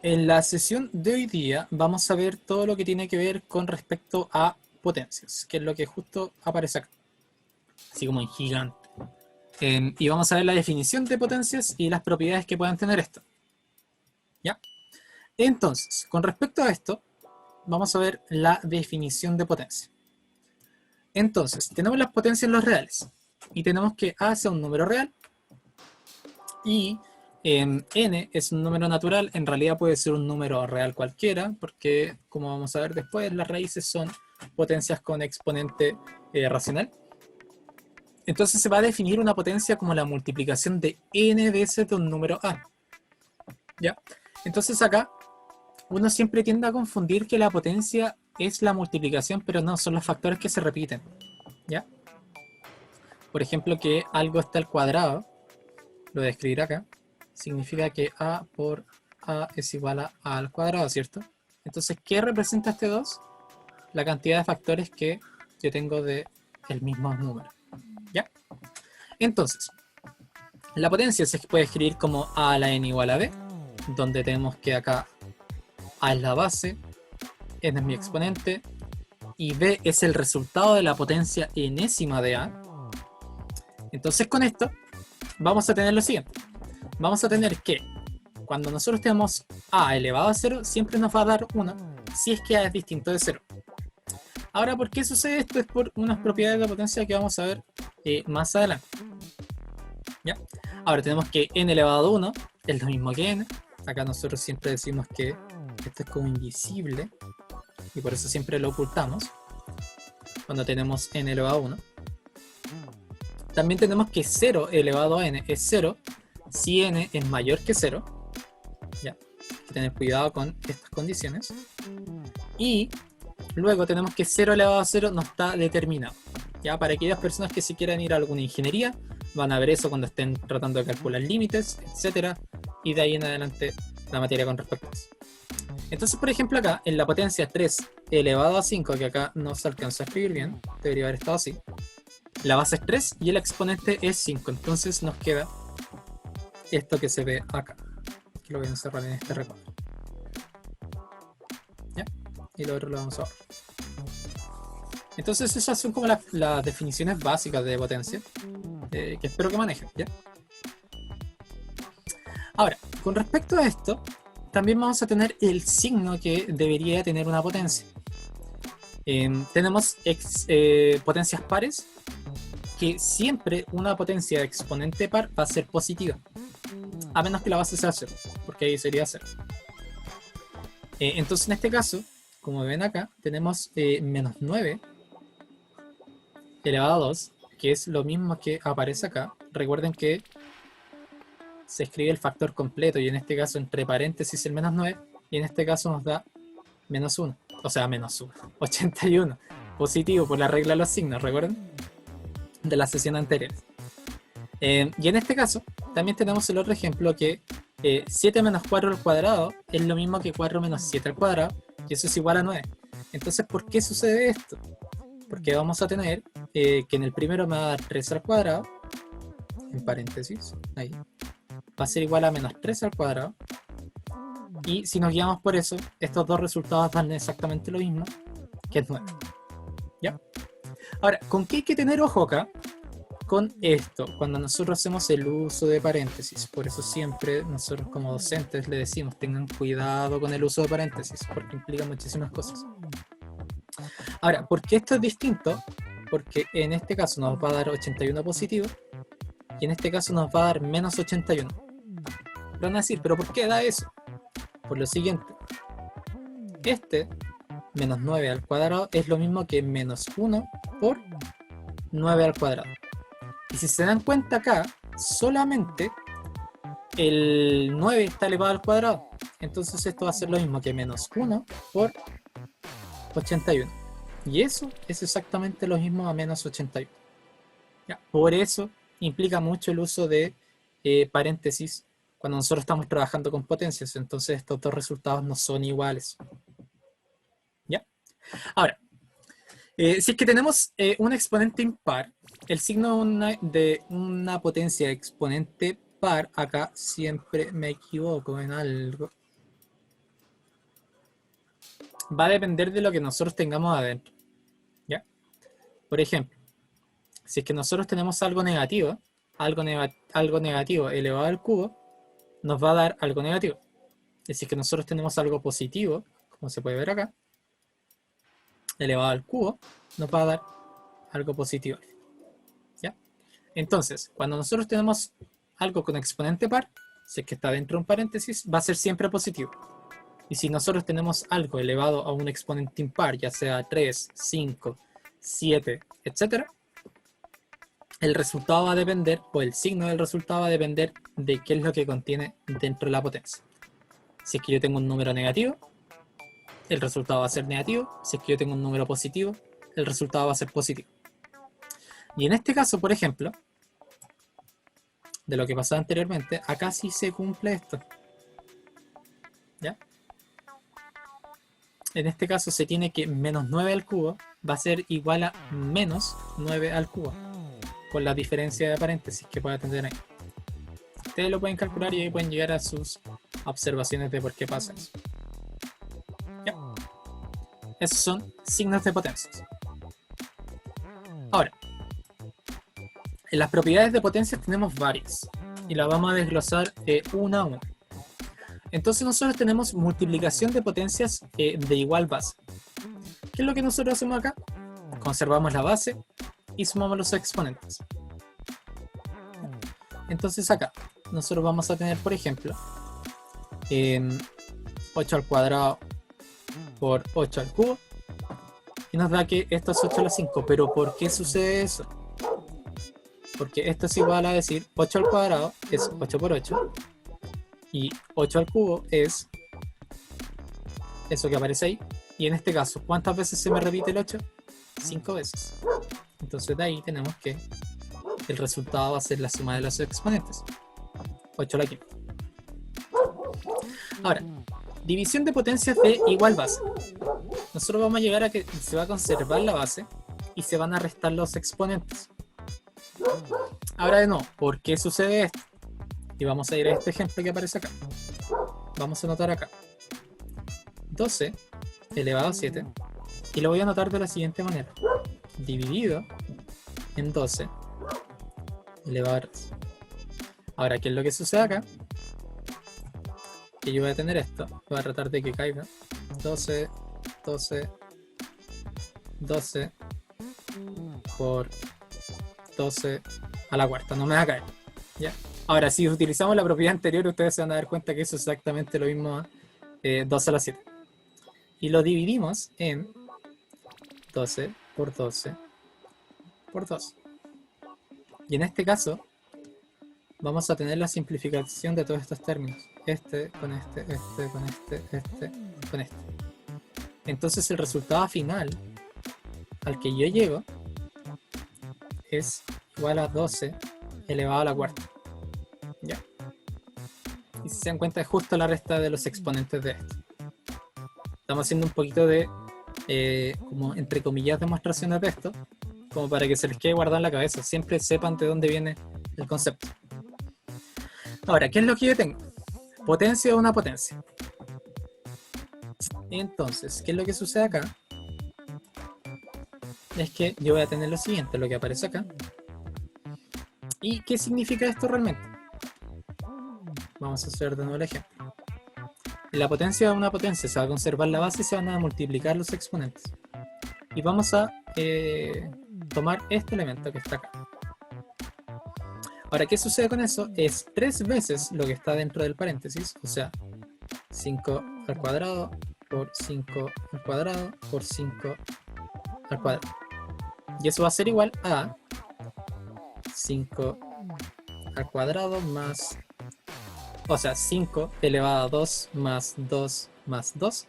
En la sesión de hoy día vamos a ver todo lo que tiene que ver con respecto a potencias, que es lo que justo aparece acá, así como en gigante. Y vamos a ver la definición de potencias y las propiedades que puedan tener esto. ¿Ya? Entonces, con respecto a esto, vamos a ver la definición de potencia. Entonces, tenemos las potencias en los reales y tenemos que A sea un número real y n es un número natural, en realidad puede ser un número real cualquiera, porque como vamos a ver después, las raíces son potencias con exponente racional. Entonces se va a definir una potencia como la multiplicación de n veces de un número a. ¿Ya? Entonces acá uno siempre tiende a confundir que la potencia es la multiplicación, pero no, son los factores que se repiten. ¿Ya? Por ejemplo, que algo está al cuadrado, lo voy a escribir acá, significa que a por a es igual a al cuadrado, ¿cierto? Entonces, ¿qué representa este 2? La cantidad de factores que yo tengo de el mismo número. ¿Ya? Entonces, la potencia se puede escribir como a a la n igual a b, donde tenemos que acá a es la base, n es mi exponente, y b es el resultado de la potencia enésima de a. Entonces, con esto, vamos a tener lo siguiente. Vamos a tener que cuando nosotros tenemos a elevado a 0, siempre nos va a dar 1 si es que a es distinto de 0. Ahora, ¿por qué sucede esto? Es por unas propiedades de la potencia que vamos a ver más adelante. ¿Ya? Ahora tenemos que n elevado a 1 es lo mismo que n. Acá nosotros siempre decimos que esto es como invisible y por eso siempre lo ocultamos cuando tenemos n elevado a 1. También tenemos que 0 elevado a n es 0 si n es mayor que 0. ¿Ya? Hay que tener cuidado con estas condiciones. Y luego tenemos que 0 elevado a 0 no está determinado. ¿Ya? Para aquellas personas que si quieran ir a alguna ingeniería, van a ver eso cuando estén tratando de calcular límites, etc. Y de ahí en adelante la materia con respecto a eso. Entonces, por ejemplo, acá en la potencia 3 elevado a 5, que acá no se alcanza a escribir bien, debería haber estado así. La base es 3 y el exponente es 5. Entonces nos queda esto que se ve acá, que lo voy a encerrar en este recuadro. ¿Ya? Y lo otro lo vamos a ver. Entonces esas son como las definiciones básicas de potencia que espero que manejen. ¿Ya? Ahora, con respecto a esto, también vamos a tener el signo que debería tener una potencia. Tenemos potencias pares, que siempre una potencia exponente par va a ser positiva, a menos que la base sea 0, porque ahí sería 0. Entonces en este caso, como ven acá, tenemos menos 9 elevado a 2, que es lo mismo que aparece acá. Recuerden que se escribe el factor completo y en este caso entre paréntesis el menos 9 y en este caso nos da menos 1, o sea menos 1, 81, positivo por la regla de los signos, ¿recuerden? De la sesión anterior. Y en este caso también tenemos el otro ejemplo que 7 menos 4 al cuadrado es lo mismo que 4 menos 7 al cuadrado y eso es igual a 9. Entonces, ¿por qué sucede esto? Porque vamos a tener que en el primero me va a dar 3 al cuadrado, en paréntesis, ahí, va a ser igual a menos 3 al cuadrado. Y si nos guiamos por eso, estos dos resultados dan exactamente lo mismo, que es 9. ¿Ya? Ahora, ¿con qué hay que tener ojo acá? Con esto, cuando nosotros hacemos el uso de paréntesis. Por eso siempre nosotros como docentes le decimos tengan cuidado con el uso de paréntesis, porque implica muchísimas cosas. Ahora, ¿por qué esto es distinto? Porque en este caso nos va a dar 81 positivo y en este caso nos va a dar menos 81. Pero van a decir, ¿pero por qué da eso? Por lo siguiente, este menos 9 al cuadrado es lo mismo que menos 1 por 9 al cuadrado. Y si se dan cuenta acá, solamente el 9 está elevado al cuadrado. Entonces esto va a ser lo mismo que menos 1 por 81. Y eso es exactamente lo mismo a menos 81. ¿Ya? Por eso implica mucho el uso de paréntesis cuando nosotros estamos trabajando con potencias. Entonces estos dos resultados no son iguales. ¿Ya? Ahora, si es que tenemos un exponente impar, el signo de una potencia exponente par, acá siempre me equivoco en algo. va a depender de lo que nosotros tengamos adentro. ¿Ya? Por ejemplo, si es que nosotros tenemos algo negativo, algo negativo elevado al cubo, nos va a dar algo negativo. Y si es que nosotros tenemos algo positivo, como se puede ver acá, elevado al cubo, nos va a dar algo positivo. ¿Ya? Entonces, cuando nosotros tenemos algo con exponente par, si es que está dentro de un paréntesis, va a ser siempre positivo. Y si nosotros tenemos algo elevado a un exponente impar, ya sea 3, 5, 7, etc., el resultado va a depender, o el signo del resultado va a depender de qué es lo que contiene dentro de la potencia. Si es que yo tengo un número negativo, el resultado va a ser negativo. Si es que yo tengo un número positivo, el resultado va a ser positivo. Y en este caso, por ejemplo, de lo que pasaba anteriormente, acá sí se cumple esto. ¿Ya? En este caso se tiene que menos 9 al cubo va a ser igual a menos 9 al cubo, con la diferencia de paréntesis que pueda tener ahí. Ustedes lo pueden calcular y ahí pueden llegar a sus observaciones de por qué pasa eso. ¿Ya? Esos son signos de potencias. Ahora, en las propiedades de potencias tenemos varias y las vamos a desglosar una a una. Entonces nosotros tenemos multiplicación de potencias de igual base. ¿Qué es lo que nosotros hacemos acá? Conservamos la base y sumamos los exponentes. Entonces acá nosotros vamos a tener, por ejemplo, 8 al cuadrado por 8 al cubo y nos da que esto es 8 a la 5. ¿Pero por qué sucede eso? Porque esto es igual a decir 8 al cuadrado es 8 por 8 y 8 al cubo es eso que aparece ahí. Y en este caso, ¿cuántas veces se me repite el 8? 5 veces. Entonces de ahí tenemos que el resultado va a ser la suma de los exponentes. 8 a la quinta. Ahora, división de potencias de igual base. Nosotros vamos a llegar a que se va a conservar la base y se van a restar los exponentes. Ahora de nuevo, ¿por qué sucede esto? Y vamos a ir a este ejemplo que aparece acá. Vamos a anotar acá 12 elevado a 7 y lo voy a anotar de la siguiente manera: dividido en 12 elevado a 3. Ahora, ¿qué es lo que sucede acá? Que yo voy a tener esto, voy a tratar de que caiga 12, 12, 12 por 12 a la cuarta, no me va a caer, ¿ya? Ahora, si utilizamos la propiedad anterior, ustedes se van a dar cuenta que eso es exactamente lo mismo a 12 a la 7. Y lo dividimos en 12 por 12 por 2. Y en este caso, vamos a tener la simplificación de todos estos términos. Este con este, este con este, este con este. Entonces el resultado final al que yo llego es igual a 12 elevado a la cuarta. ¿Ya? Y si se dan cuenta es justo la resta de los exponentes de esto. Estamos haciendo un poquito de, como entre comillas, demostraciones de esto, como para que se les quede guardado en la cabeza. Siempre sepan de dónde viene el concepto. Ahora, ¿qué es lo que yo tengo? Potencia o una potencia. Entonces, ¿qué es lo que sucede acá? Es que yo voy a tener lo siguiente, lo que aparece acá. ¿Y qué significa esto realmente? Vamos a hacer de nuevo el ejemplo. La potencia de una potencia se va a conservar la base y se van a multiplicar los exponentes. Y vamos a tomar este elemento que está acá. Ahora, ¿qué sucede con eso? Es 3 veces lo que está dentro del paréntesis, o sea, 5 al cuadrado por 5 al cuadrado por 5 al cuadrado. Y eso va a ser igual a 5 al cuadrado más, o sea, 5 elevado a 2 más 2 más 2.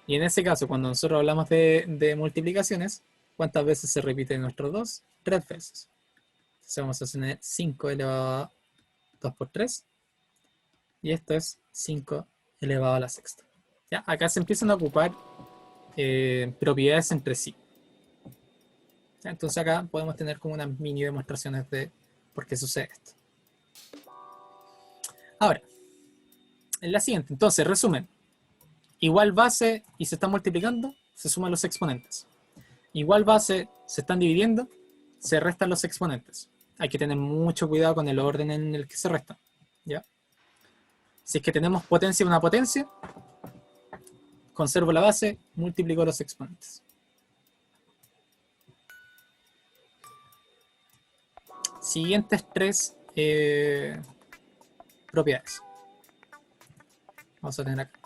Y en ese caso, cuando nosotros hablamos de multiplicaciones, ¿cuántas veces se repite nuestro 2? 3 veces. Entonces vamos a tener 5 elevado a 2 por 3. Y esto es 5 elevado a la sexta. ¿Ya? Acá se empiezan a ocupar propiedades entre sí. ¿Ya? Entonces acá podemos tener como unas mini demostraciones de por qué sucede esto. Ahora, en la siguiente, entonces, resumen. igual base y se están multiplicando, se suman los exponentes. Igual base se están dividiendo, se restan los exponentes. Hay que tener mucho cuidado con el orden en el que se restan, ¿ya? Si es que tenemos potencia de una potencia, conservo la base, multiplico los exponentes. Siguientes tres propiedades. Vamos a tener acá.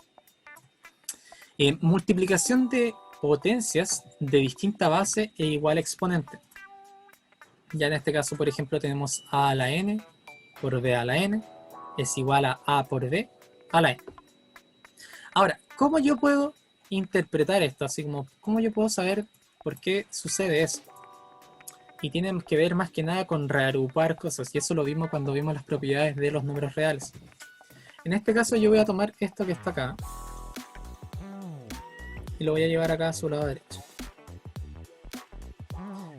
Multiplicación de potencias de distinta base e igual exponente. Ya en este caso, por ejemplo, tenemos a a la n por b a la n es igual a por b a la n. Ahora, ¿cómo yo puedo interpretar esto? Así como, ¿cómo yo puedo saber por qué sucede eso? Y tienen que ver más que nada con reagrupar cosas. Y eso lo vimos cuando vimos las propiedades de los números reales. En este caso yo voy a tomar esto que está acá. Y lo voy a llevar acá a su lado derecho.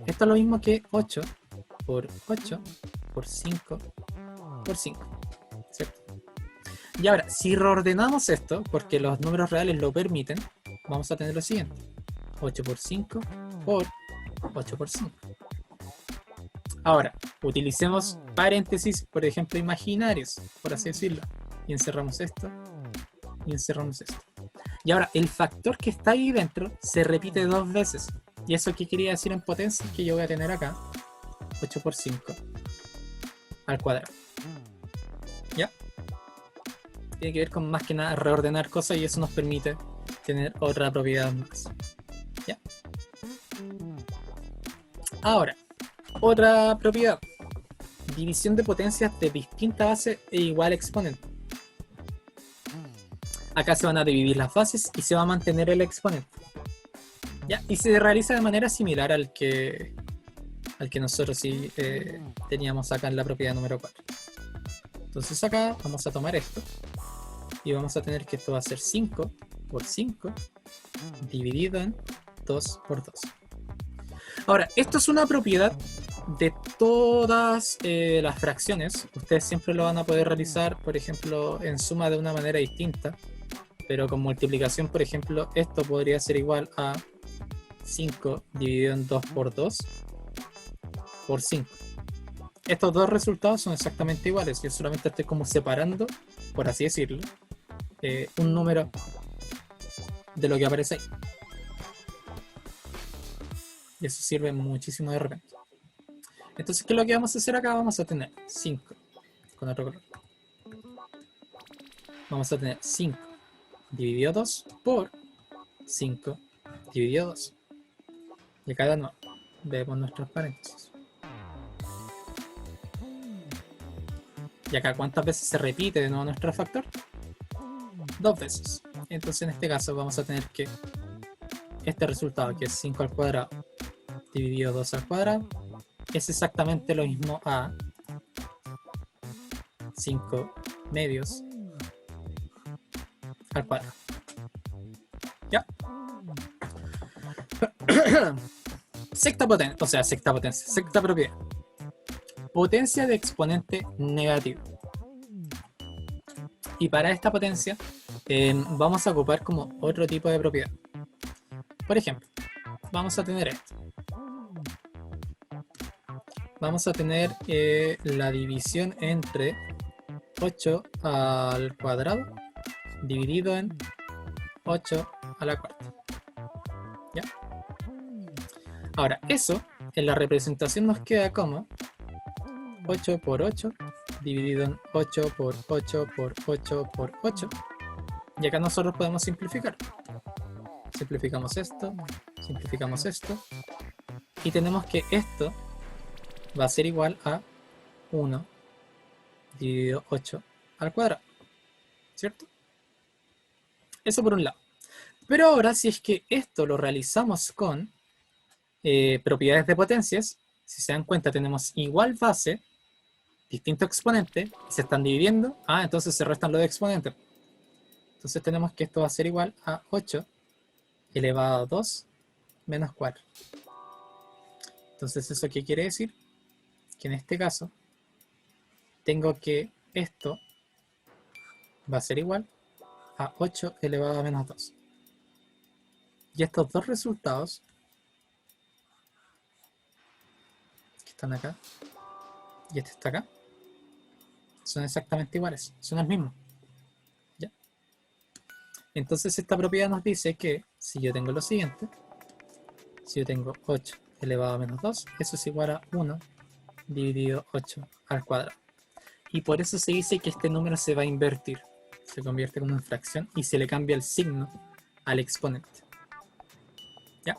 Esto es lo mismo que 8 por 8 por 5 por 5. ¿Cierto? Y ahora, si reordenamos esto, porque los números reales lo permiten, vamos a tener lo siguiente. 8 por 5 por 8 por 5. Ahora, utilicemos paréntesis, por ejemplo, imaginarios, por así decirlo. Y encerramos esto. Y encerramos esto. Y ahora, el factor que está ahí dentro se repite dos veces. ¿Y eso qué quería decir en potencia? Que yo voy a tener acá 8 por 5 al cuadrado. ¿Ya? Tiene que ver con más que nada reordenar cosas y eso nos permite tener otra propiedad más. ¿Ya? Ahora, otra propiedad. División de potencias de distinta base e igual exponente. Acá se van a dividir las bases y se va a mantener el exponente. ¿Ya? Y se realiza de manera similar al que nosotros sí teníamos acá en la propiedad número 4. Entonces acá vamos a tomar esto y vamos a tener que esto va a ser 5 por 5 dividido en 2 por 2. Ahora, esto es una propiedad de todas las fracciones. Ustedes siempre lo van a poder realizar, por ejemplo, en suma de una manera distinta, pero con multiplicación, por ejemplo, esto podría ser igual a 5 dividido en 2 por 2 por 5. Estos dos resultados son exactamente iguales. Yo solamente estoy como separando, por así decirlo, un número de lo que aparece ahí. Y eso sirve muchísimo de repente. Entonces, ¿qué es lo que vamos a hacer acá? Vamos a tener 5 con otro color. Vamos a tener 5 dividido 2 por 5 dividido 2. Y acá de nuevo, vemos nuestros paréntesis. Y acá, ¿cuántas veces se repite de nuevo nuestro factor? 2 veces. Entonces, en este caso, vamos a tener que este resultado, que es 5 al cuadrado dividido 2 al cuadrado, es exactamente lo mismo a 5 medios al cuadrado. ¿Ya? Sexta propiedad. Potencia de exponente negativo. Y para esta potencia vamos a ocupar como otro tipo de propiedad. Por ejemplo, vamos a tener esto. Vamos a tener la división entre 8 al cuadrado dividido en 8 a la cuarta. ¿Ya? Ahora, eso en la representación nos queda como 8 por 8 dividido en 8 por 8 por 8 por 8. Y acá nosotros podemos simplificar. Simplificamos esto, simplificamos esto. Y tenemos que esto va a ser igual a 1 dividido 8 al cuadrado. ¿Cierto? Eso por un lado. Pero ahora, si es que esto lo realizamos con propiedades de potencias, si se dan cuenta, tenemos igual base, distinto exponente, y se están dividiendo. Entonces se restan los exponentes. Entonces tenemos que esto va a ser igual a 8 elevado a 2 menos 4. Entonces, ¿eso qué quiere decir? Que en este caso tengo que esto va a ser igual a 8 elevado a menos 2. Y estos dos resultados, que están acá, y este está acá, son exactamente iguales, son los mismos. ¿Ya? Entonces esta propiedad nos dice que si yo tengo lo siguiente, si yo tengo 8 elevado a menos 2, eso es igual a 1 dividido 8 al cuadrado. Y por eso se dice que este número se va a invertir. Se convierte como una fracción y se le cambia el signo al exponente. ¿Ya?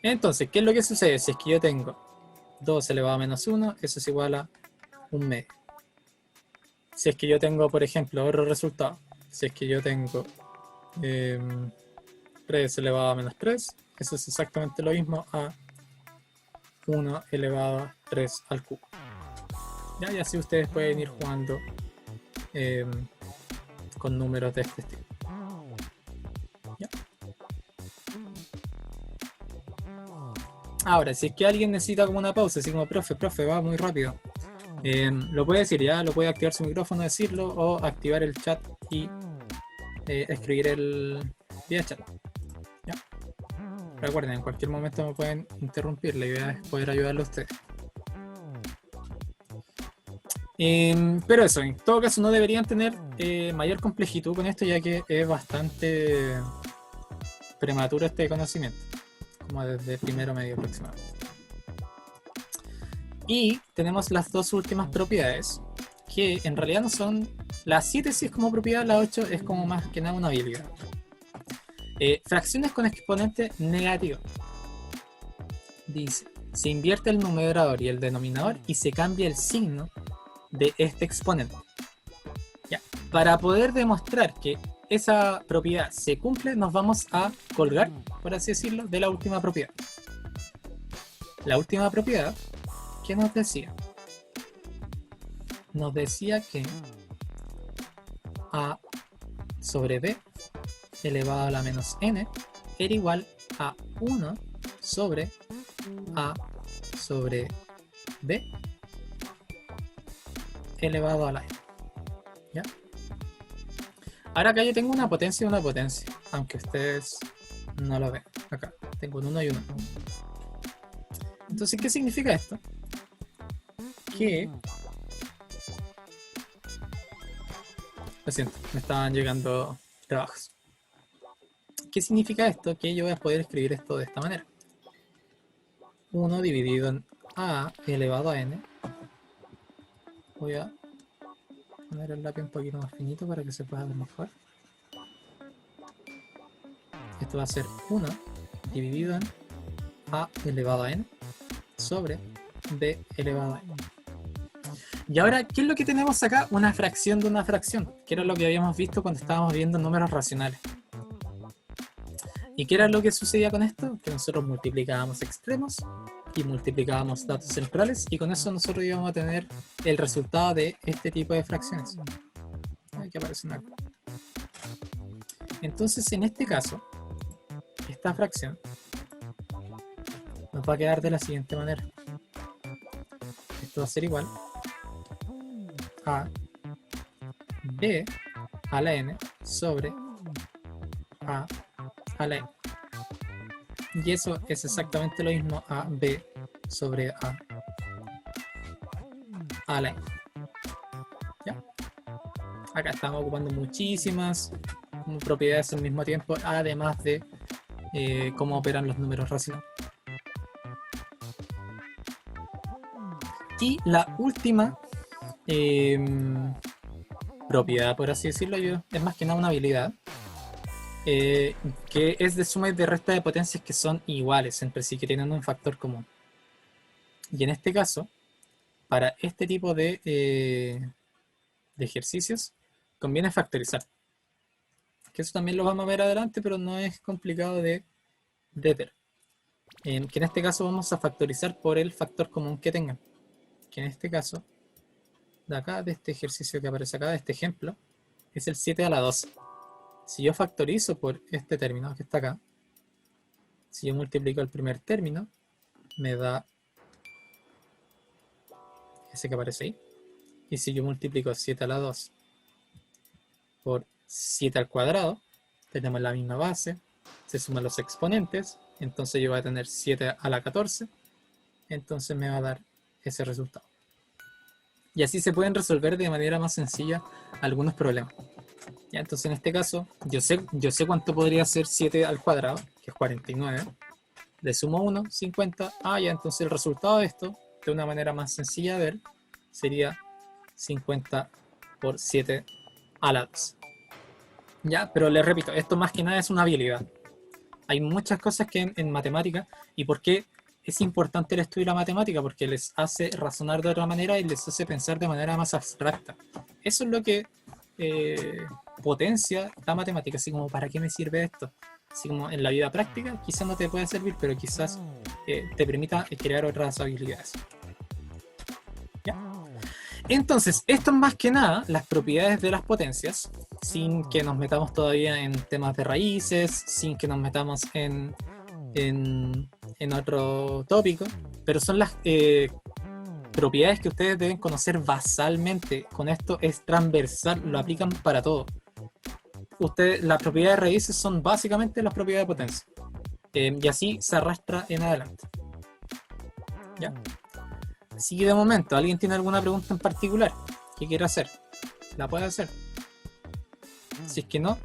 Entonces, ¿qué es lo que sucede? Si es que yo tengo 2 elevado a menos 1, eso es igual a 1 medio. Si es que yo tengo, por ejemplo, otro resultado. Si es que yo tengo 3 elevado a menos 3, eso es exactamente lo mismo a 1 elevado a 3 al cubo. ¿Ya? Y así ustedes pueden ir jugando con números de este estilo. ¿Ya? Ahora, si es que alguien necesita como una pausa, así como, profe, va muy rápido, lo puede decir ya, lo puede activar su micrófono, decirlo, o activar el chat y escribir el vía chat. ¿Ya? Recuerden, en cualquier momento me pueden interrumpir, la idea es poder ayudarle a ustedes. Pero eso, en todo caso no deberían tener mayor complejitud con esto, ya que es bastante prematuro este conocimiento, como desde primero medio aproximadamente. Y tenemos las dos últimas propiedades, que en realidad no son... La 7 sí es como propiedad, la 8 es como más que nada una habilidad. Fracciones con exponente negativo. Dice, se invierte el numerador y el denominador y se cambia el signo de este exponente. Ya. Para poder demostrar que esa propiedad se cumple, nos vamos a colgar, por así decirlo, de la última propiedad. La última propiedad, ¿qué nos decía? Nos decía que a sobre b elevado a la menos n era igual a 1 sobre a sobre b elevado a la n. ¿Ya? Ahora acá yo tengo una potencia y una potencia, aunque ustedes no lo ven. Acá tengo un 1 y un 1. Entonces, ¿qué significa esto? Que... Lo siento, me estaban llegando trabajos. ¿Qué significa esto? Que yo voy a poder escribir esto de esta manera. 1 dividido en a elevado a n. Voy a poner el lápiz un poquito más finito para que se pueda ver mejor. Esto va a ser 1 dividido en a elevado a n sobre b elevado a n. Y ahora, ¿qué es lo que tenemos acá? Una fracción de una fracción, que era lo que habíamos visto cuando estábamos viendo números racionales. ¿Y qué era lo que sucedía con esto? Que nosotros multiplicábamos extremos y multiplicábamos datos centrales, y con eso nosotros íbamos a tener el resultado de este tipo de fracciones. Aquí aparece una. Entonces, en este caso, esta fracción nos va a quedar de la siguiente manera. Esto va a ser igual a b a la n sobre a la n. Y eso es exactamente lo mismo a b sobre a la n. ¿Ya? Acá estamos ocupando muchísimas propiedades al mismo tiempo, además de cómo operan los números racionales. Y la última propiedad, por así decirlo, es más que nada una habilidad, que es de suma y de resta de potencias que son iguales entre sí, que tienen un factor común. Y en este caso, para este tipo de ejercicios, conviene factorizar. Que eso también lo vamos a ver adelante, pero no es complicado de ver. Que en este caso vamos a factorizar por el factor común que tengan. Que en este caso, de acá, de este ejercicio que aparece acá, de este ejemplo, es el 7 a la 12. Si yo factorizo por este término que está acá, si yo multiplico el primer término, me da ese que aparece ahí. Y si yo multiplico 7 a la 2 por 7 al cuadrado, tenemos la misma base, se suman los exponentes, entonces yo voy a tener 7 a la 14, entonces me va a dar ese resultado. Y así se pueden resolver de manera más sencilla algunos problemas. Ya, entonces en este caso, yo sé cuánto podría ser 7 al cuadrado, que es 49. Le sumo 1, 50. Ah, ya, entonces el resultado de esto, de una manera más sencilla de ver, sería 50 por 7 a la 2. Ya, pero les repito, esto más que nada es una habilidad. Hay muchas cosas que en matemática, y por qué es importante el estudio de la matemática, porque les hace razonar de otra manera y les hace pensar de manera más abstracta. Eso es lo que potencia la matemática, así como, ¿para qué me sirve esto? Así como en la vida práctica, quizás no te pueda servir, pero quizás te permita crear otras habilidades. ¿Ya? Entonces, esto es más que nada las propiedades de las potencias, sin que nos metamos todavía en temas de raíces, sin que nos metamos en otro tópico, pero son las propiedades que ustedes deben conocer basalmente. Con esto es transversal, lo aplican para todo. Las propiedades de raíces son básicamente las propiedades de potencia. Y así se arrastra en adelante. ¿Ya? Así que de momento, ¿alguien tiene alguna pregunta en particular que quiera hacer? La puede hacer. Si es que no,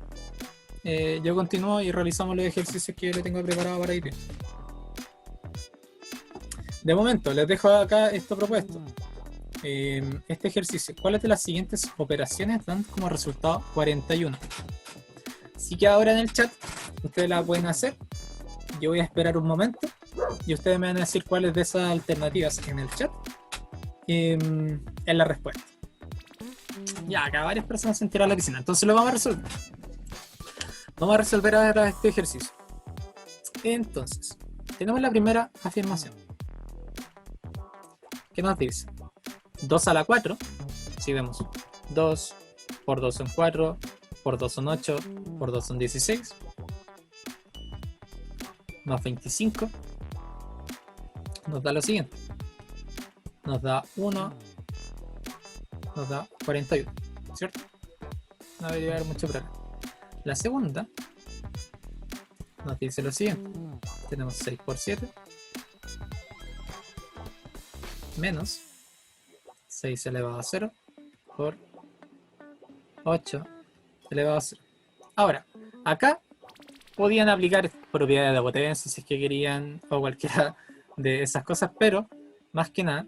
yo continúo y realizamos los ejercicios que yo le tengo preparado para ir. De momento, les dejo acá esto propuesto. Este ejercicio, ¿cuáles de las siguientes operaciones dan como resultado 41? Así que ahora en el chat, ustedes la pueden hacer. Yo voy a esperar un momento y ustedes me van a decir cuáles de esas alternativas en el chat es la respuesta. Ya, acá varias personas se han tirado a la piscina, entonces lo vamos a resolver. Vamos a resolver ahora este ejercicio. Entonces, tenemos la primera afirmación. ¿Qué nos dice? 2 a la 4, si vemos 2 por 2 son 4, por 2 son 8, por 2 son 16, más 25, nos da lo siguiente. Nos da 1, nos da 41, ¿cierto? No debería haber mucho problema. La segunda nos dice lo siguiente. Tenemos 6 por 7, menos 6 elevado a 0 por 8 elevado a 0. Ahora, acá podían aplicar propiedades de potencia si es que querían, o cualquiera de esas cosas, pero más que nada,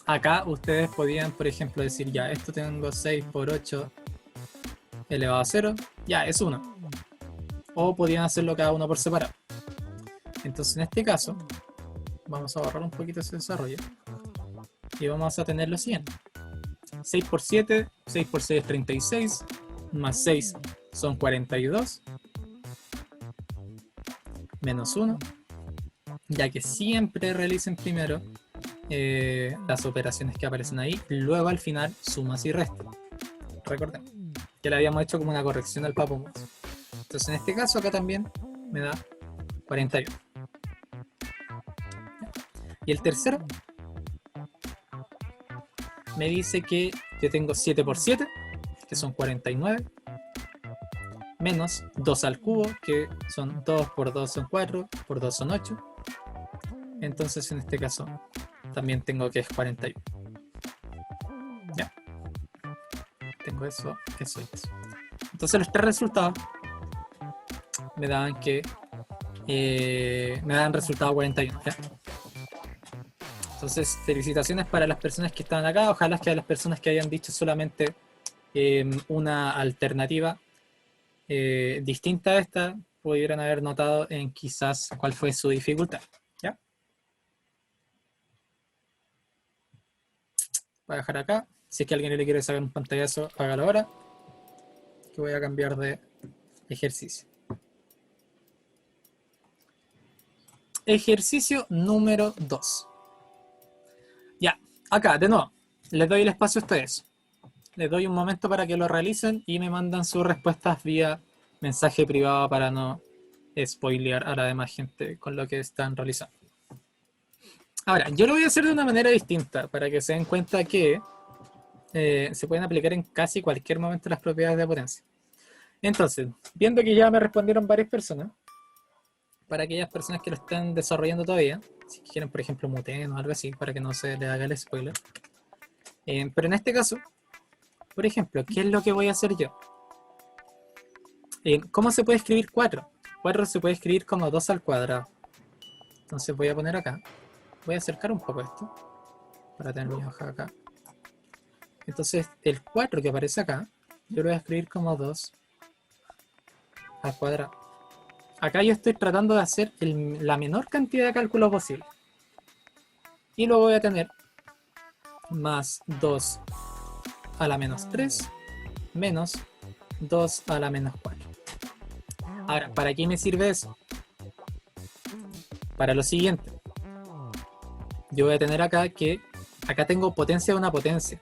acá ustedes podían, por ejemplo, decir, ya, esto tengo 6 por 8 elevado a 0, ya, es 1. O podían hacerlo cada uno por separado. Entonces, en este caso, vamos a borrar un poquito ese desarrollo y vamos a tener lo siguiente. 6 por 7, 6 por 6 es 36, más 6 son 42, menos 1, ya que siempre realicen primero las operaciones que aparecen ahí, luego al final sumas y restas. Recuerden que le habíamos hecho como una corrección al Papomos. Entonces en este caso acá también me da 41. Y el tercero me dice que yo tengo 7 por 7, que son 49, menos 2 al cubo, que son 2 por 2 son 4, por 2 son 8. Entonces en este caso también tengo que es 41. Ya. Tengo eso, eso y eso. Entonces los tres resultados me dan que me dan resultado 41. ¿Ya? Entonces, felicitaciones para las personas que están acá. Ojalá que a las personas que hayan dicho solamente una alternativa distinta a esta pudieran haber notado en quizás cuál fue su dificultad. ¿Ya? Voy a dejar acá. Si es que alguien le quiere sacar un pantallazo, hágalo ahora. Que voy a cambiar de ejercicio. Ejercicio número 2. Ya, acá, de nuevo, les doy el espacio a ustedes. Les doy un momento para que lo realicen y me mandan sus respuestas vía mensaje privado para no spoilear a la demás gente con lo que están realizando. Ahora, yo lo voy a hacer de una manera distinta para que se den cuenta que se pueden aplicar en casi cualquier momento las propiedades de potencia. Entonces, viendo que ya me respondieron varias personas, para aquellas personas que lo están desarrollando todavía, si quieren, por ejemplo, muten o algo así, para que no se les haga el spoiler. Pero en este caso, por ejemplo, ¿qué es lo que voy a hacer yo? ¿Cómo se puede escribir 4? 4 se puede escribir como 2 al cuadrado. Entonces voy a poner acá. Voy a acercar un poco esto, para tener mi hoja acá. Entonces, el 4 que aparece acá, yo lo voy a escribir como 2 al cuadrado. Acá yo estoy tratando de hacer la menor cantidad de cálculo posible. Y luego voy a tener más 2 a la menos 3 menos 2 a la menos 4. Ahora, ¿para qué me sirve eso? Para lo siguiente. Yo voy a tener acá que acá tengo potencia de una potencia.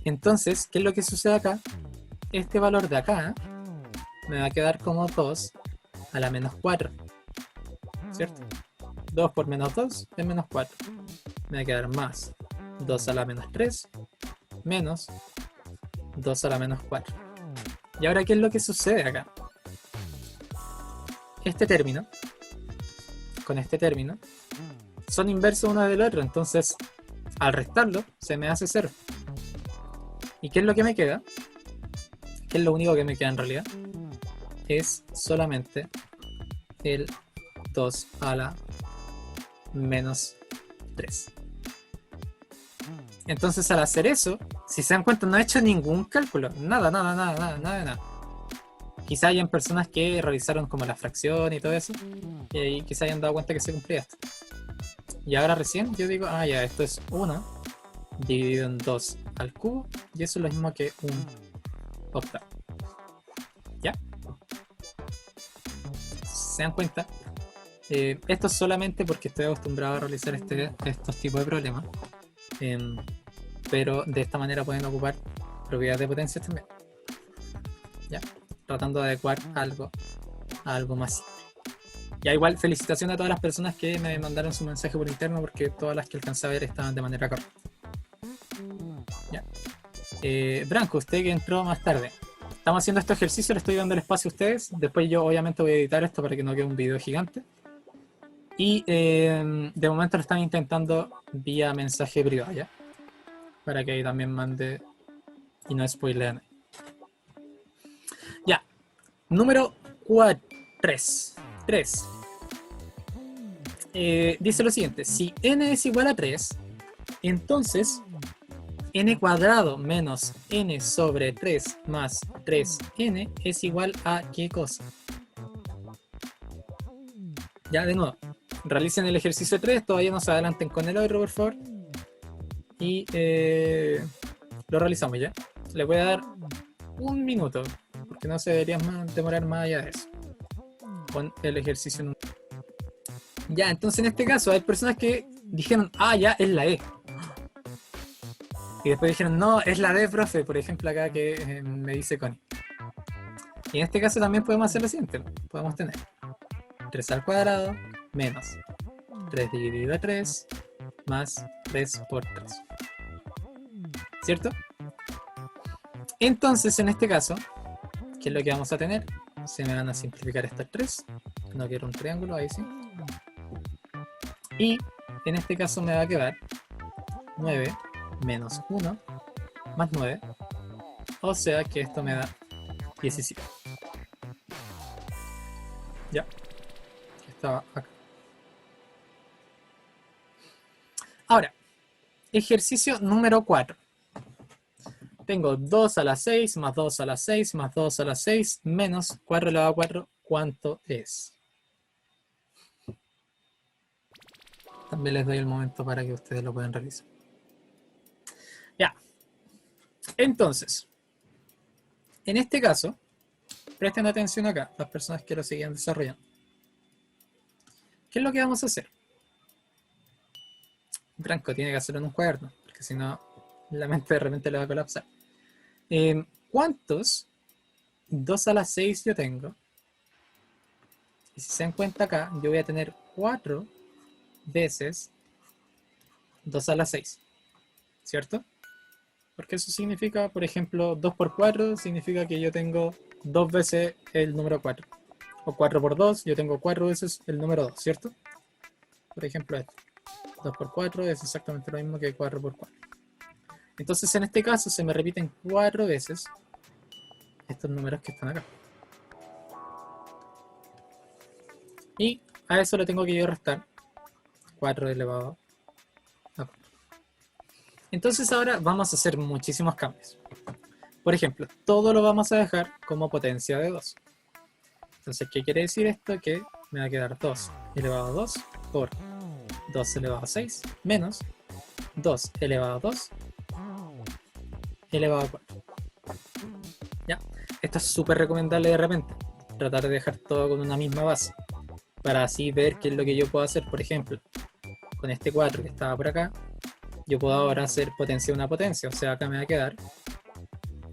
Entonces, ¿qué es lo que sucede acá? Este valor de acá me va a quedar como 2 a la menos 4. ¿Cierto? 2 por menos 2 es menos 4. Me va a quedar más 2 a la menos 3 menos 2 a la menos 4. Y ahora, ¿qué es lo que sucede acá? Este término con este término son inversos uno del otro, entonces al restarlo se me hace 0. ¿Y qué es lo que me queda? ¿Qué es lo único que me queda en realidad? Es solamente el 2 a la menos 3. Entonces al hacer eso, si se dan cuenta, no he hecho ningún cálculo. Nada. Quizá hayan personas que realizaron como la fracción y todo eso, y ahí quizá hayan dado cuenta que se cumplía esto. Y ahora recién yo digo, ya, esto es 1 dividido en 2 al cubo, y eso es lo mismo que un octavo. ¿Ya? ¿Se dan cuenta? Esto es solamente porque estoy acostumbrado a realizar estos tipos de problemas. Pero de esta manera pueden ocupar propiedades de potencias también. ¿Ya? Tratando de adecuar algo a algo más simple. Ya igual, felicitaciones a todas las personas que me mandaron su mensaje por interno, porque todas las que alcancé a ver estaban de manera correcta. ¿Ya? Branco, usted que entró más tarde. Estamos haciendo este ejercicio, le estoy dando el espacio a ustedes. Después yo obviamente voy a editar esto para que no quede un video gigante. Y de momento lo están intentando vía mensaje privado, ¿ya? Para que ahí también mande y no spoileen. Ya. Número 3. Dice lo siguiente. Si n es igual a 3, entonces n cuadrado menos n sobre 3 más 3n es igual a ¿qué cosa? Ya, de nuevo. Realicen el ejercicio 3, todavía no se adelanten con el otro, por favor. Y lo realizamos ya. Le voy a dar un minuto, porque no se debería demorar más allá de eso. Con el ejercicio. Ya, entonces en este caso hay personas que dijeron, ya, es la E. Y después dijeron, no, es la D, profe, por ejemplo acá que me dice Connie. Y en este caso también podemos hacer lo siguiente. Podemos tener 3 al cuadrado menos 3 dividido a 3 más 3 por 3. ¿Cierto? Entonces en este caso, ¿qué es lo que vamos a tener? Se me van a simplificar estas 3. No quiero un triángulo, ahí sí. Y en este caso me va a quedar 9 menos 1 más 9. O sea que esto me da 17. Ya. Estaba acá. Ahora, ejercicio número 4. Tengo 2 a la 6 más 2 a la 6 más 2 a la 6 menos 4 elevado a 4. ¿Cuánto es? También les doy el momento para que ustedes lo puedan realizar. Ya. Entonces, en este caso, presten atención acá, las personas que lo siguen desarrollando. ¿Qué es lo que vamos a hacer? Branco tiene que hacerlo en un cuaderno, porque si no, la mente de repente le va a colapsar. ¿Cuántos 2 a la 6 yo tengo? Y si se dan cuenta acá, yo voy a tener 4 veces 2 a la 6. ¿Cierto? Porque eso significa, por ejemplo, 2 por 4 significa que yo tengo 2 veces el número 4. O 4 por 2, yo tengo 4 veces el número 2, ¿cierto? Por ejemplo, esto. 2 por 4 es exactamente lo mismo que 4 por 4. Entonces, en este caso, se me repiten 4 veces estos números que están acá. Y a eso le tengo que yo restar 4 elevado a 4. Entonces ahora vamos a hacer muchísimos cambios. Por ejemplo, todo lo vamos a dejar como potencia de 2. Entonces, ¿qué quiere decir esto? Que me va a quedar 2 elevado a 2 por 2 elevado a 6 menos 2 elevado a 2 elevado a 4. ¿Ya? Esto es súper recomendable de repente. Tratar de dejar todo con una misma base. Para así ver qué es lo que yo puedo hacer. Por ejemplo, con este 4 que estaba por acá, yo puedo ahora hacer potencia de una potencia. O sea, acá me va a quedar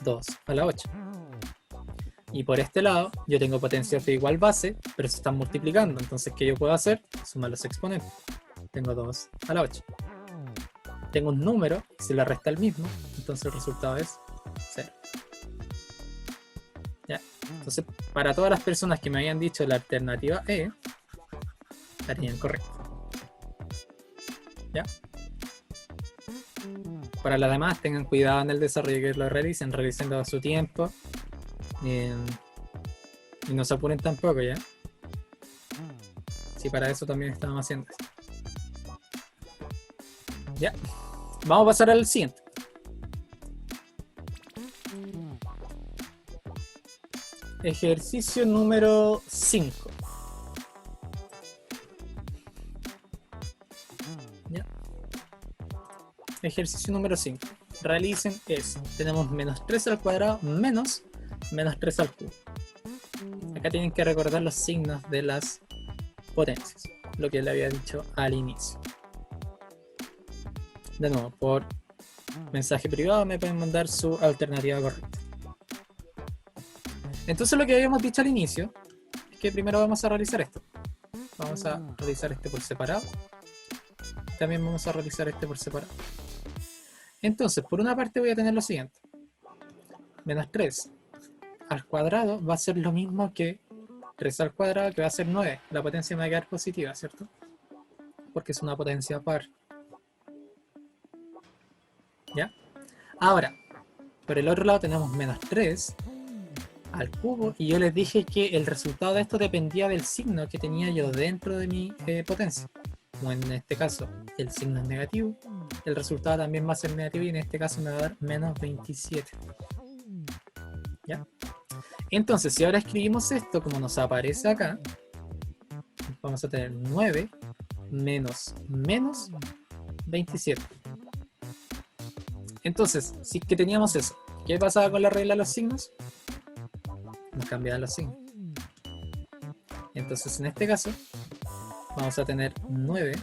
2 a la 8. Y por este lado, yo tengo potencias de igual base, pero se están multiplicando. Entonces, ¿qué yo puedo hacer? Sumar los exponentes. Tengo 2 a la 8. Tengo un número, y se le resta el mismo, entonces el resultado es 0. ¿Ya? Entonces, para todas las personas que me habían dicho la alternativa E, estarían correctas. ¿Ya? Para las demás, tengan cuidado en el desarrollo que lo realicenlo a su tiempo. Y no se apuren tampoco, ¿ya? Sí, para eso también estamos haciendo esto. ¿Ya? Vamos a pasar al siguiente. Ejercicio número 5. ¿Ya? Ejercicio número 5. Realicen eso. Tenemos menos 3 al cuadrado menos 3 al cubo. Acá tienen que recordar los signos de las potencias, lo que le había dicho al inicio. De nuevo, por mensaje privado me pueden mandar su alternativa correcta. Entonces lo que habíamos dicho al inicio es que primero vamos a realizar esto. Vamos a realizar este por separado. También vamos a realizar este por separado. Entonces, por una parte voy a tener lo siguiente. Menos 3 al cuadrado va a ser lo mismo que 3 al cuadrado, que va a ser 9. La potencia me va a quedar positiva, ¿cierto? Porque es una potencia par. ¿Ya? Ahora, por el otro lado tenemos menos 3 al cubo, y yo les dije que el resultado de esto dependía del signo que tenía yo dentro de mi potencia. Como en este caso el signo es negativo, el resultado también va a ser negativo, y en este caso me va a dar menos 27. ¿Ya? Entonces, si ahora escribimos esto como nos aparece acá, vamos a tener 9 menos 27. Entonces, si es que teníamos eso, ¿qué pasaba con la regla de los signos? Nos cambiaban los signos. Entonces, en este caso, vamos a tener 9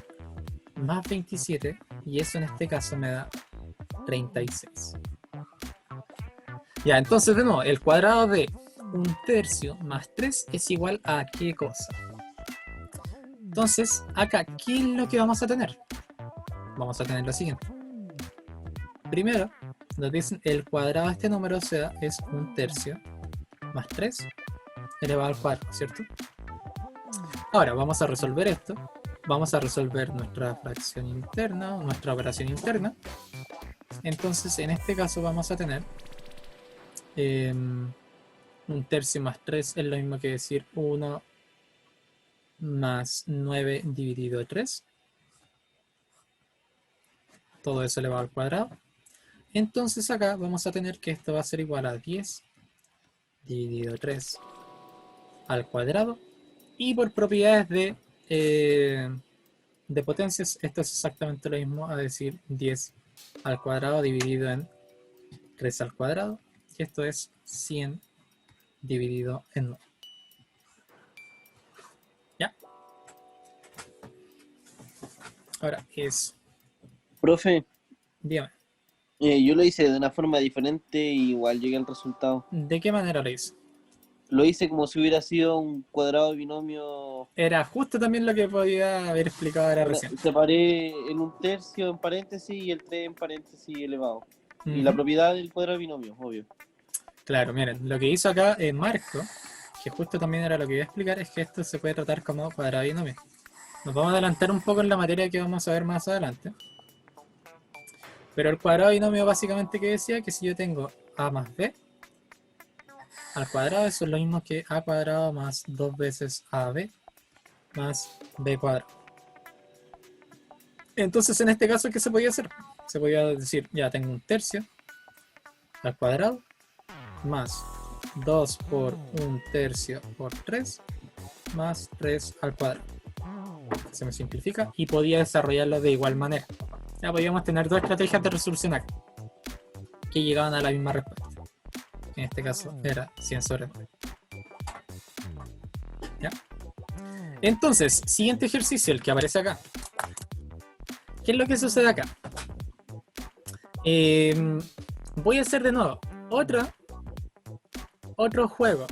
más 27, y eso en este caso me da 36. Ya, entonces de nuevo, el cuadrado de 1/3 más 3 es igual a ¿qué cosa? Entonces, acá, ¿qué es lo que vamos a tener? Vamos a tener lo siguiente. Primero, nos dicen el cuadrado de este número, o sea, es 1/3 más 3 elevado al cuadrado, ¿cierto? Ahora, vamos a resolver esto. Vamos a resolver nuestra fracción interna, nuestra operación interna. Entonces, en este caso vamos a tener 1/3 más 3 es lo mismo que decir 1 más 9 dividido 3. Todo eso elevado al cuadrado. Entonces acá vamos a tener que esto va a ser igual a 10 dividido 3 al cuadrado. Y por propiedades de potencias, esto es exactamente lo mismo a decir 10 al cuadrado dividido en 3 al cuadrado. Y esto es 100 dividido en 9. ¿Ya? Ahora es... Profe, Dígame, yo lo hice de una forma diferente y igual llegué al resultado. ¿de qué manera lo hice? Lo hice como si hubiera sido un cuadrado binomio. Era justo también lo que podía haber explicado ahora recién. Separé el 1/3 en paréntesis y el 3 en paréntesis elevado. Y la Ujú. propiedad del cuadrado binomio, obvio. Claro, miren, lo que hizo acá Marco, que justo también era lo que iba a explicar, es que esto se puede tratar como cuadrado binomio. Nos vamos a adelantar un poco en la materia que vamos a ver más adelante. Pero el cuadrado binomio básicamente que decía que si yo tengo a más b al cuadrado, eso es lo mismo que a cuadrado más 2 veces ab más b cuadrado. Entonces en este caso, ¿qué se podía hacer? Se podía decir, ya tengo un tercio al cuadrado más 2 por un tercio por 3 más 3 al cuadrado. Se me simplifica y podía desarrollarlo de igual manera. Ya podíamos tener dos estrategias de resolución acá que llegaban a la misma respuesta. En este caso era 100 sobre 9. ¿Ya? Entonces, siguiente ejercicio, el que aparece acá. ¿Qué es lo que sucede acá? Voy a hacer de nuevo otro juego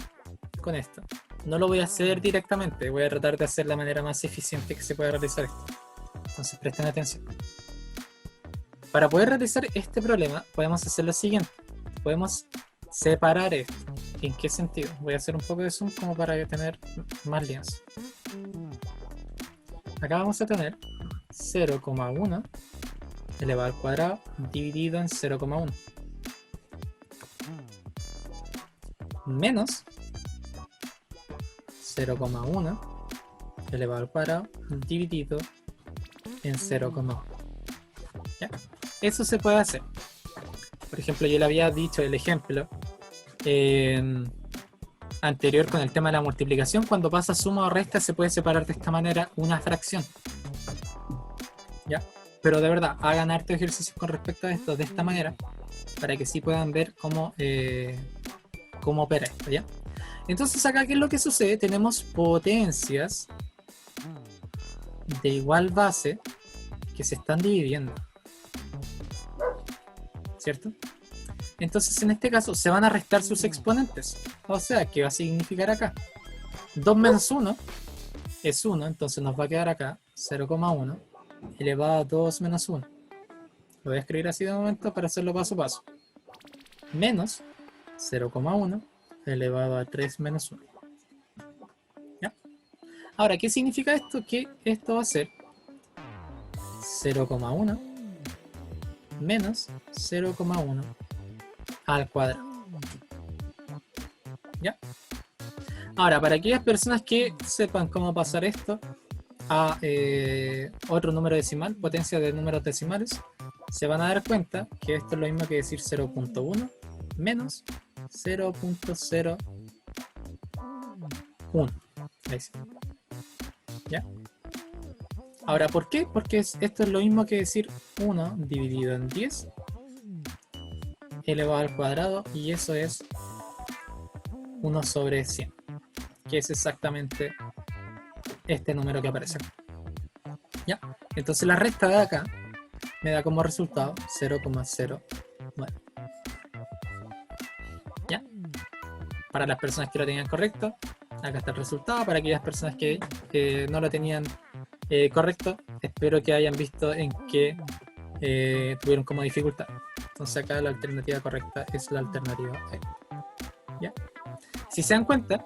con esto. No lo voy a hacer directamente, voy a tratar de hacer la manera más eficiente que se pueda realizar esto. Entonces presten atención. Para poder realizar este problema, podemos hacer lo siguiente. Podemos separar esto. ¿En qué sentido? Voy a hacer un poco de zoom como para tener más lienzo. Acá vamos a tener 0,1 elevado al cuadrado dividido en 0,1 menos 0,1 elevado al cuadrado dividido en 0,1. ¿Ya? Eso se puede hacer. Por ejemplo, yo le había dicho el ejemplo anterior con el tema de la multiplicación. Cuando pasa suma o resta se puede separar de esta manera una fracción. ¿Ya? Pero de verdad, hagan harto ejercicio con respecto a esto de esta manera para que sí puedan ver cómo opera esto, ¿ya? Entonces acá, ¿qué es lo que sucede? Tenemos potencias de igual base que se están dividiendo, ¿cierto? Entonces en este caso se van a restar sus exponentes. O sea, ¿qué va a significar acá? 2 menos 1 es 1, entonces nos va a quedar acá 0,1 elevado a 2 menos 1. Lo voy a escribir así de momento para hacerlo paso a paso. Menos 0,1 elevado a 3 menos 1. ¿Ya? Ahora, ¿qué significa esto? Que esto va a ser 0,1 menos 0,1 al cuadrado. ¿Ya? Ahora, para aquellas personas que sepan cómo pasar esto a otro número decimal, potencia de números decimales, se van a dar cuenta que esto es lo mismo que decir 0,1 menos 0,01. Ahí sí. ¿Ya? Ahora, ¿por qué? Porque esto es lo mismo que decir 1 dividido en 10 elevado al cuadrado, y eso es 1 sobre 100, que es exactamente este número que aparece acá. ¿Ya? Entonces la resta de acá me da como resultado 0,09. ¿Ya? Para las personas que lo tenían correcto, acá está el resultado. Para aquellas personas que no lo tenían correcto, espero que hayan visto en qué tuvieron como dificultad. Entonces acá la alternativa correcta es la alternativa E. ¿Ya? Si se dan cuenta,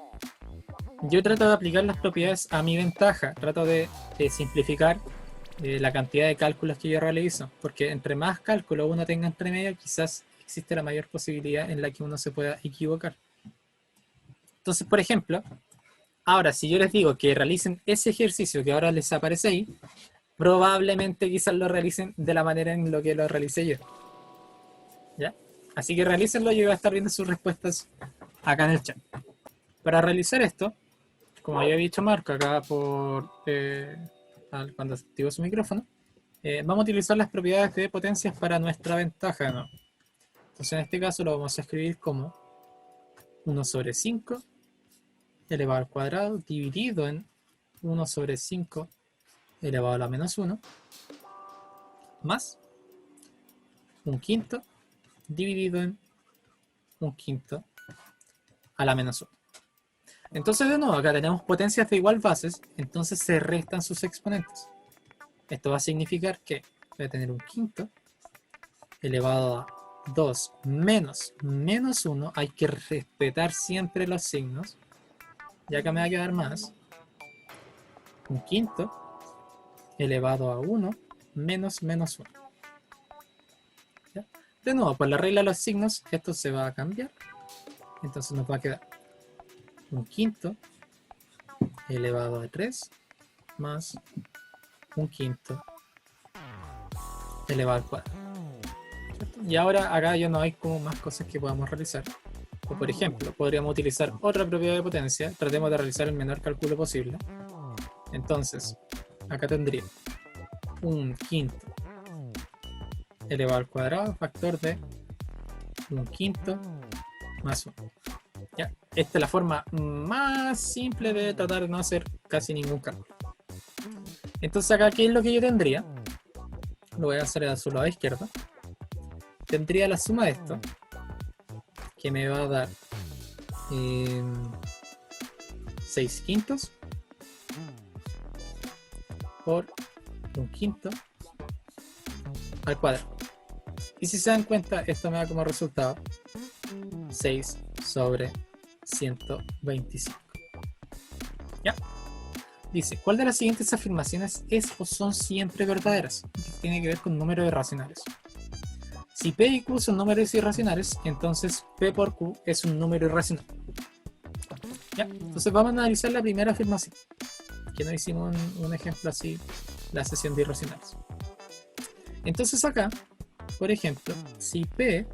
yo trato de aplicar las propiedades a mi ventaja. Trato de simplificar la cantidad de cálculos que yo realizo, porque entre más cálculos uno tenga entre medio, quizás existe la mayor posibilidad en la que uno se pueda equivocar. Entonces, por ejemplo, ahora si yo les digo que realicen ese ejercicio que ahora les aparece ahí, probablemente quizás lo realicen de la manera en lo que lo realicé yo. ¿Ya? Así que realícenlo y yo voy a estar viendo sus respuestas acá en el chat. Para realizar esto, como había dicho Marco acá cuando activó su micrófono, vamos a utilizar las propiedades de potencias para nuestra ventaja, ¿no? Entonces en este caso lo vamos a escribir como 1 sobre 5 elevado al cuadrado dividido en 1 sobre 5 elevado a la menos 1 más un quinto dividido en un quinto a la menos 1. Entonces de nuevo acá tenemos potencias de igual bases, entonces se restan sus exponentes. Esto va a significar que voy a tener un quinto elevado a 2 menos menos 1, hay que respetar siempre los signos. Y acá me va a quedar más un quinto elevado a 1 menos menos 1. ¿Ya? De nuevo, por la regla de los signos, esto se va a cambiar. Entonces nos va a quedar un quinto elevado a 3 más un quinto elevado al cuadrado. ¿Cierto? Y ahora acá ya no hay como más cosas que podamos realizar. O por ejemplo, podríamos utilizar otra propiedad de potencia. Tratemos de realizar el menor cálculo posible. Entonces, acá tendría un quinto elevado al cuadrado, factor de un quinto más 1. ¿Ya? Esta es la forma más simple de tratar de no hacer casi ningún cálculo. Entonces acá, ¿qué es lo que yo tendría? Lo voy a hacer a su lado izquierdo. Tendría la suma de esto, que me va a dar 6 quintos por un quinto al cuadrado. Y si se dan cuenta, esto me da como resultado 6 sobre 125. ¿Ya? Dice, ¿cuál de las siguientes afirmaciones es o son siempre verdaderas? Tiene que ver con números irracionales. Si P y Q son números irracionales, entonces P por Q es un número irracional. ¿Ya? Entonces vamos a analizar la primera afirmación, que no hicimos un ejemplo así, la sesión de irracionales. Entonces acá, por ejemplo, si P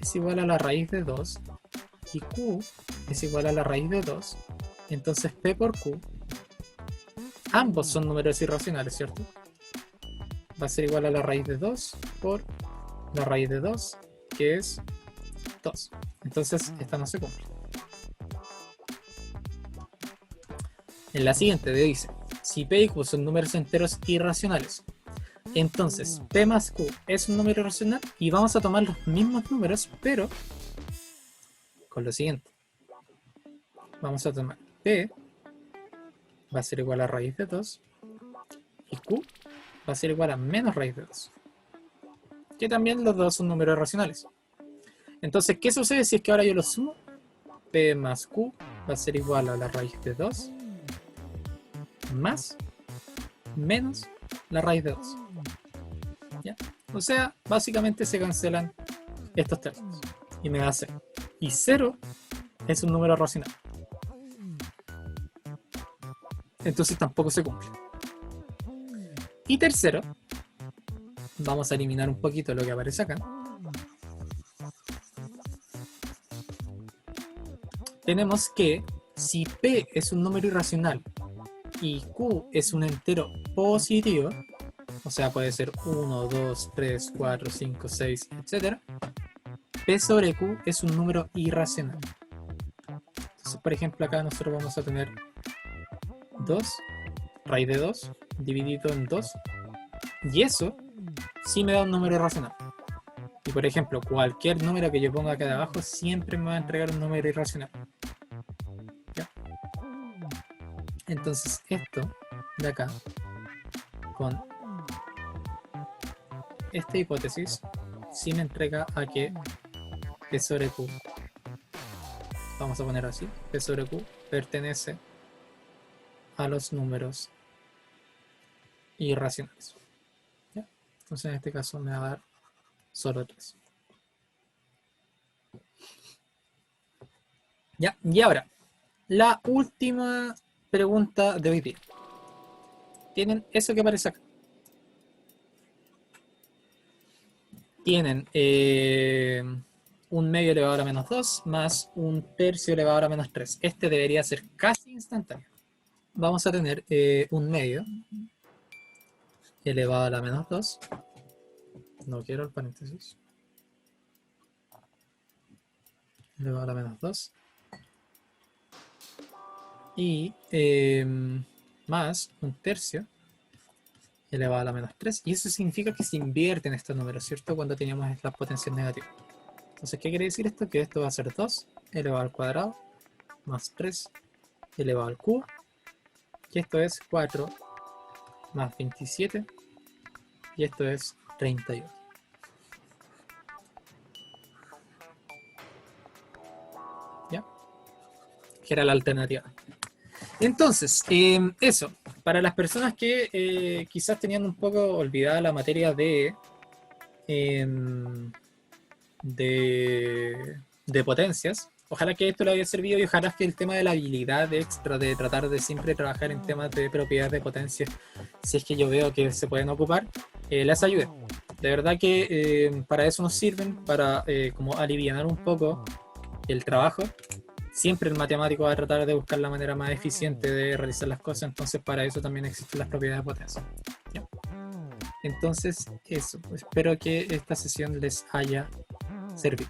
es igual a la raíz de 2 y Q es igual a la raíz de 2, entonces P por Q, ambos son números irracionales, ¿cierto? Va a ser igual a la raíz de 2 por la raíz de 2, que es 2. Entonces esta no se cumple. En la siguiente dice, si P y Q son números enteros irracionales, entonces P más Q es un número irracional y vamos a tomar los mismos números, pero con lo siguiente. Vamos a tomar P va a ser igual a raíz de 2 y Q va a ser igual a menos raíz de 2. Que también los dos son números racionales. Entonces, ¿qué sucede si es que ahora yo los sumo? P más Q va a ser igual a la raíz de 2 más menos la raíz de 2. ¿Ya? O sea, básicamente se cancelan estos términos. Y me da 0. Y 0 es un número racional. Entonces tampoco se cumple. Y tercero, vamos a eliminar un poquito lo que aparece acá. Tenemos que si P es un número irracional y Q es un entero positivo, o sea, puede ser 1, 2, 3, 4, 5, 6, etc. P sobre Q es un número irracional. Entonces, por ejemplo, acá nosotros vamos a tener 2, raíz de 2, dividido en 2, y eso sí me da un número irracional. Y por ejemplo, cualquier número que yo ponga acá de abajo siempre me va a entregar un número irracional. ¿Ya? Entonces esto de acá, con esta hipótesis, sí me entrega a que P sobre Q, vamos a poner así, P sobre Q pertenece a los números irracionales. ¿Ya? Entonces en este caso me va a dar solo 3. ¿Ya? Y ahora, la última pregunta de hoy día. Tienen eso que aparece acá. Tienen un medio elevado a la menos 2 más un tercio elevado a la menos 3. Este debería ser casi instantáneo. Vamos a tener un medio elevado a la menos 2. No quiero el paréntesis. Elevado a la menos 2. Y más un tercio elevado a la menos 3. Y eso significa que se invierten estos números, ¿cierto? Cuando teníamos las potencias negativas. Entonces, ¿qué quiere decir esto? Que esto va a ser 2 elevado al cuadrado más 3 elevado al cubo. Y esto es 4 más 27. Y esto es 32. que era la alternativa. Entonces, eso, para las personas que quizás tenían un poco olvidada la materia de potencias, ojalá que esto le haya servido y ojalá que el tema de la habilidad extra de tratar de siempre trabajar en temas de propiedades de potencia, si es que yo veo que se pueden ocupar, les ayude. De verdad que para eso nos sirven, para como alivianar un poco el trabajo. Siempre el matemático va a tratar de buscar la manera más eficiente de realizar las cosas, entonces para eso también existen las propiedades de potencia. ¿Ya? Entonces, eso, espero que esta sesión les haya servido.